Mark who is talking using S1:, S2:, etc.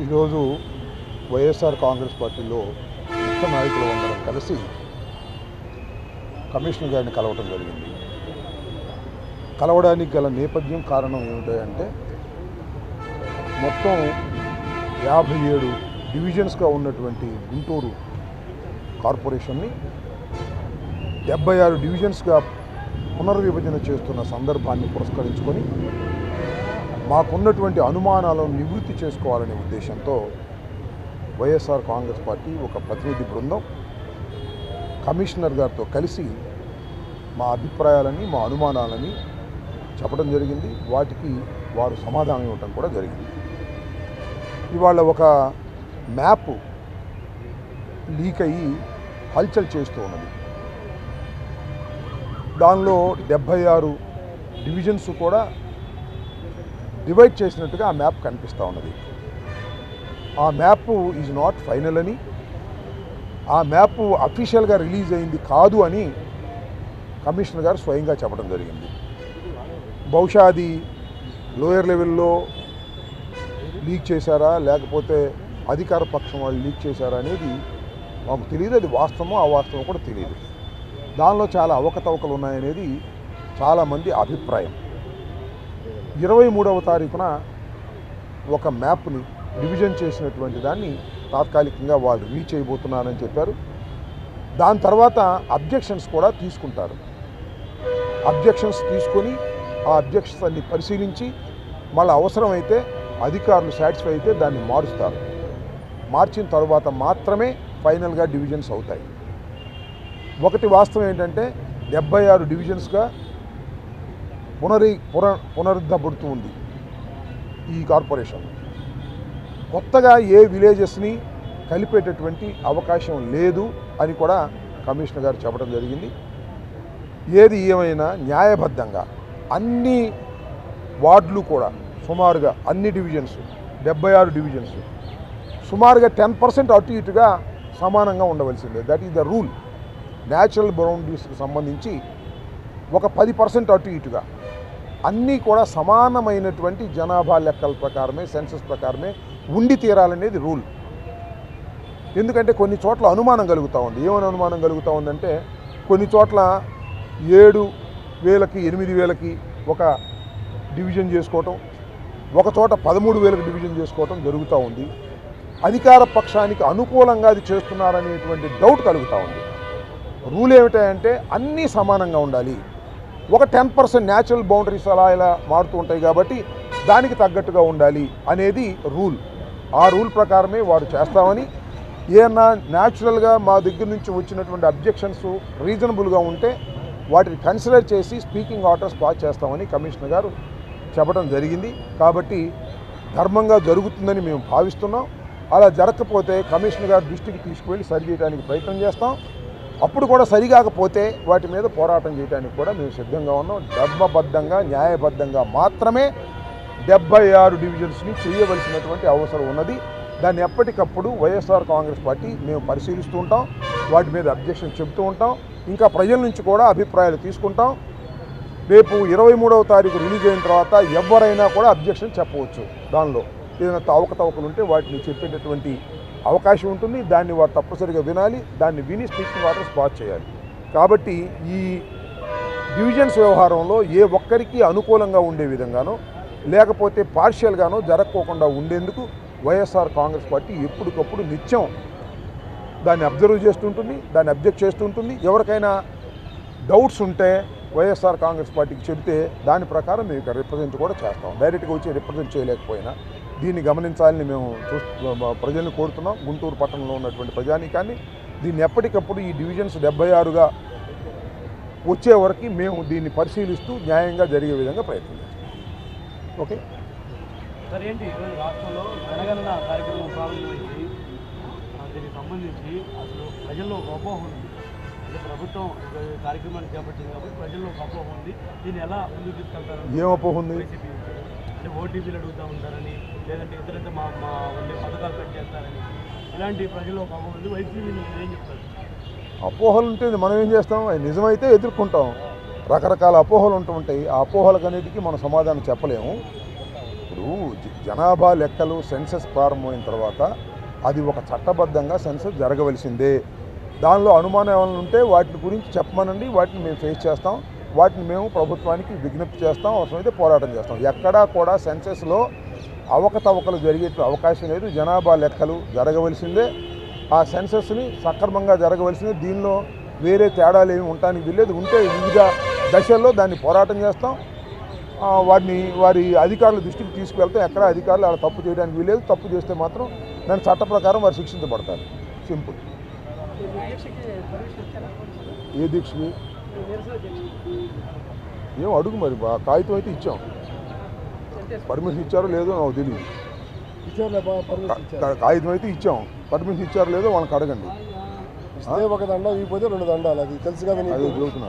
S1: ఈరోజు వైఎస్ఆర్ కాంగ్రెస్ పార్టీలో ముఖ్య నాయకులు అందరం కలిసి కమిషనర్ గారిని కలవటం జరిగింది. కలవడానికి గల నేపథ్యం కారణం ఏమిటంటే మొత్తం 57 డివిజన్స్గా ఉన్నటువంటి గుంటూరు కార్పొరేషన్ని 76 డివిజన్స్గా పునర్విభజన చేస్తున్న సందర్భాన్ని పురస్కరించుకొని మాకున్నటువంటి అనుమానాలను నివృత్తి చేసుకోవాలనే ఉద్దేశంతో వైఎస్ఆర్ కాంగ్రెస్ పార్టీ ఒక ప్రతినిధి బృందం కమిషనర్ గారితో కలిసి మా అభిప్రాయాలని మా అనుమానాలని చెప్పడం జరిగింది. వాటికి వారు సమాధానం ఇవ్వటం కూడా జరిగింది. ఇవాళ ఒక మ్యాప్ లీక్ అయ్యి హల్చల్ చేస్తూ ఉన్నది. దానిలో 76 డివిజన్స్ కూడా డివైడ్ చేసినట్టుగా ఆ మ్యాప్ కనిపిస్తూ ఉన్నది. ఆ మ్యాప్ ఈజ్ నాట్ ఫైనల్ అని, ఆ మ్యాప్ అఫీషియల్గా రిలీజ్ అయింది కాదు అని కమిషనర్ గారు స్వయంగా చెప్పడం జరిగింది. బహుశా అది లోయర్ లెవెల్లో లీక్ చేశారా లేకపోతే అధికార పక్షం వాళ్ళు లీక్ చేశారా అనేది మాకు తెలియదు. అది వాస్తవమో అవాస్తవమో కూడా తెలియదు. దానిలో చాలా అవకతవకలు ఉన్నాయనేది చాలామంది అభిప్రాయం. 23వ తారీఖున ఒక మ్యాప్ని డివిజన్ చేసినటువంటి దాన్ని తాత్కాలికంగా వాళ్ళు రీచ్ చేయబోతున్నారని చెప్పారు. దాని తర్వాత అబ్జెక్షన్స్ కూడా తీసుకుంటారు. అబ్జెక్షన్స్ తీసుకొని ఆ అబ్జెక్షన్స్ అన్ని పరిశీలించి మళ్ళీ అవసరమైతే అధికారులు సాటిస్ఫై అయితే దాన్ని మారుస్తారు. మార్చిన తర్వాత మాత్రమే ఫైనల్గా డివిజన్స్ అవుతాయి. ఒకటి వాస్తవం ఏంటంటే 76 డివిజన్స్గా పునరుద్ధబడుతూ ఉంది ఈ కార్పొరేషన్. కొత్తగా ఏ విలేజెస్ని కలిపేటటువంటి అవకాశం లేదు అని కూడా కమిషనర్ గారు చెప్పడం జరిగింది. ఏది ఏమైనా న్యాయబద్ధంగా అన్ని వార్డులు కూడా సుమారుగా అన్ని డివిజన్స్ 76 డివిజన్స్ సుమారుగా 10% అటు ఇటుగా సమానంగా ఉండవలసిందే. That is the rule. Natural బౌండరీస్కి సంబంధించి ఒక 10% అటు ఇటుగా అన్నీ కూడా సమానమైనటువంటి జనాభా లెక్కల ప్రకారమే సెన్సస్ ప్రకారమే ఉండి తీరాలనేది రూల్. ఎందుకంటే కొన్ని చోట్ల అనుమానం కలుగుతూ ఉంది. ఏమైనా అనుమానం కలుగుతూ ఉందంటే కొన్ని చోట్ల 7,000కి 8,000కి ఒక డివిజన్ చేసుకోవటం, ఒక చోట 13,000కి డివిజన్ చేసుకోవటం జరుగుతూ ఉంది. అధికార పక్షానికి అనుకూలంగా అది చేస్తున్నారనేటువంటి డౌట్ కలుగుతూ ఉంది. రూల్ ఏమిటంటే అన్నీ సమానంగా ఉండాలి. ఒక 10% న్యాచురల్ బౌండరీస్ అలా ఇలా మారుతూ ఉంటాయి కాబట్టి దానికి తగ్గట్టుగా ఉండాలి అనేది రూల్. ఆ రూల్ ప్రకారమే వారు చేస్తామని, ఏమన్నా న్యాచురల్గా మా దగ్గర నుంచి వచ్చినటువంటి అబ్జెక్షన్స్ రీజనబుల్గా ఉంటే వాటిని కన్సిడర్ చేసి స్పీకింగ్ ఆర్డర్స్ పాస్ చేస్తామని కమిషనర్ గారు చెప్పడం జరిగింది. కాబట్టి ధర్మంగా జరుగుతుందని మేము భావిస్తున్నాం. అలా జరగకపోతే కమిషనర్ గారి దృష్టికి తీసుకువెళ్ళి సరి చేయడానికి ప్రయత్నం చేస్తాం. అప్పుడు కూడా సరికాకపోతే వాటి మీద పోరాటం చేయడానికి కూడా మేము సిద్ధంగా ఉన్నాం. ధర్మబద్ధంగా న్యాయబద్ధంగా మాత్రమే 76 డివిజన్స్ని చేయవలసినటువంటి అవసరం ఉన్నది. దాన్ని ఎప్పటికప్పుడు వైఎస్ఆర్ కాంగ్రెస్ పార్టీ మేము పరిశీలిస్తూ ఉంటాం. వాటి మీద అబ్జెక్షన్ చెబుతూ ఉంటాం. ఇంకా ప్రజల నుంచి కూడా అభిప్రాయాలు తీసుకుంటాం. రేపు 23వ తారీఖు రిలీజ్ అయిన తర్వాత ఎవరైనా కూడా అబ్జెక్షన్ చెప్పవచ్చు. దానిలో ఏదైనా అవకతవకలు ఉంటే వాటిని చెప్పేటటువంటి అవకాశం ఉంటుంది. దాన్ని వారు తప్పనిసరిగా వినాలి. దాన్ని విని స్పీకింగ్ ఆర్డర్స్ పాస్ చేయాలి. కాబట్టి ఈ డివిజన్స్ వ్యవహారంలో ఏ ఒక్కరికి అనుకూలంగా ఉండే విధంగానో లేకపోతే పార్షియల్గానో జరగకోకుండా ఉండేందుకు వైఎస్ఆర్ కాంగ్రెస్ పార్టీ ఎప్పటికప్పుడు నిత్యం దాన్ని అబ్జర్వ్ చేస్తుంటుంది, దాన్ని అబ్జెక్ట్ చేస్తుంటుంది. ఎవరికైనా డౌట్స్ ఉంటే వైఎస్ఆర్ కాంగ్రెస్ పార్టీకి చెబితే దాని ప్రకారం మేము ఇక్కడ రిప్రజెంట్ కూడా చేస్తాం. డైరెక్ట్గా వచ్చి రిప్రజెంట్ చేయలేకపోయినా దీన్ని గమనించాలని మేము ప్రజల్ని కోరుతున్నాం. గుంటూరు పట్టణంలో ఉన్నటువంటి ప్రజానీకాన్ని దీన్ని ఎప్పటికప్పుడు ఈ డివిజన్స్ 76గా వచ్చే వరకు మేము దీన్ని పరిశీలిస్తూ న్యాయంగా జరిగే విధంగా ప్రయత్నం చేస్తాం. ఓకే
S2: సార్, ఏంటి ఈరోజు రాష్ట్రంలో జనగణన కార్యక్రమం ప్రారంభించి దీనికి సంబంధించి అసలు ప్రజల్లో ఒక అపోహ ఉంది. అంటే ప్రభుత్వం కార్యక్రమాన్ని చేపట్టింది కాబట్టి ప్రజల్లో ఒక అపోహ ఉంది. దీన్ని ఎలా ముందుకు తీసుకెళ్తారు?
S1: ఏం అపోహ ఉంది?
S2: అంటే ఓటీపీలు అడుగుతూ ఉంటారని, లేదంటే ఇతరులైతే మా ఉండే పథకాలు కట్ చేస్తారని, ఇలాంటి ప్రజల్లో ఒక అపోహ ఉంది. వైసీపీ ఏం చెప్తారు?
S1: అపోహలు ఉంటే మనం ఏం చేస్తాం? అది నిజమైతే ఎదుర్కొంటాం. రకరకాల అపోహలు ఉంటూ ఉంటాయి. ఆ అపోహలకు అన్నిటికీ మనం సమాధానం చెప్పలేము. ఇప్పుడు జనాభా లెక్కలు సెన్సస్ ప్రారంభమైన తర్వాత అది ఒక చట్టబద్ధంగా సెన్సస్ జరగవలసిందే. దానిలో అనుమానం ఏమైనా ఉంటే వాటి గురించి చెప్పమనండి, వాటిని మేము ఫేస్ చేస్తాం, వాటిని మేము ప్రభుత్వానికి విజ్ఞప్తి చేస్తాం, అవసరమైతే పోరాటం చేస్తాం. ఎక్కడా కూడా సెన్సస్లో అవకతవకలు జరిగే అవకాశం లేదు. జనాభా లెక్కలు జరగవలసిందే, ఆ సెన్సస్ని సక్రమంగా జరగవలసిందే. దీనిలో వేరే తేడాలు ఏమి ఉండడానికి వీల్లేదు. ఉంటే వివిధ దశల్లో దాన్ని పోరాటం చేస్తాం. వారి అధికారుల దృష్టికి తీసుకువెళ్తే ఎక్కడ అధికారులు అలా తప్పు చేయడానికి వీలేదు. తప్పు చేస్తే మాత్రం దాని చట్ట ప్రకారం వారు శిక్షించబడతారు. సింపుల్. ఏ దీక్షకి ఏం అడుగు మరి, కాగితం అయితే ఇచ్చాం, పర్మిషన్ ఇచ్చారో లేదో నాకు తెలియదు. కాగితం అయితే ఇచ్చాం, పర్మిషన్ ఇచ్చారో లేదో వాళ్ళకి అడగండి.
S3: ఒక దండ ఇకపోతే 2 దండాలు, అది తెలుసు కదా.
S1: అదే చెబుతున్నారు.